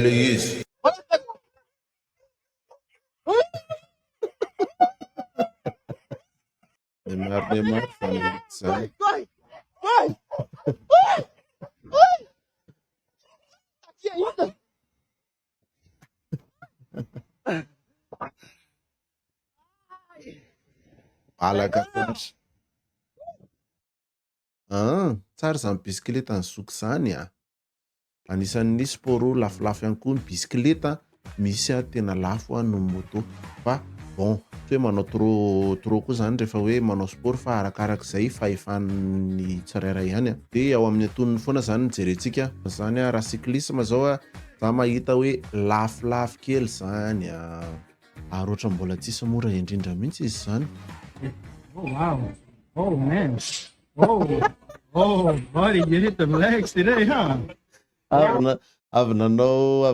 Le izy. Neymar zany. Alaka koatra. Tsara zany bisikileta ny zoky zany a. Anisan'ny sport lafolafo ihany koa ny bisikileta, misy tena lafo no moto. Fa bon, tsy hoe manao trop koa zany rehefa hoe manao sport fa arakarak'izay fahefan'ny tsirairay ihany. Dia ao amin'ny antonony foana zany no jerentsika zany raha cyclisme zao za mahita hoe lafolafo kely zany ary ohatran'ny mbola tsisy mora indrindra mihitsy izy zany. Oh wow. Oh man. Oh buddy, you hit the legs today, huh? Avy nanao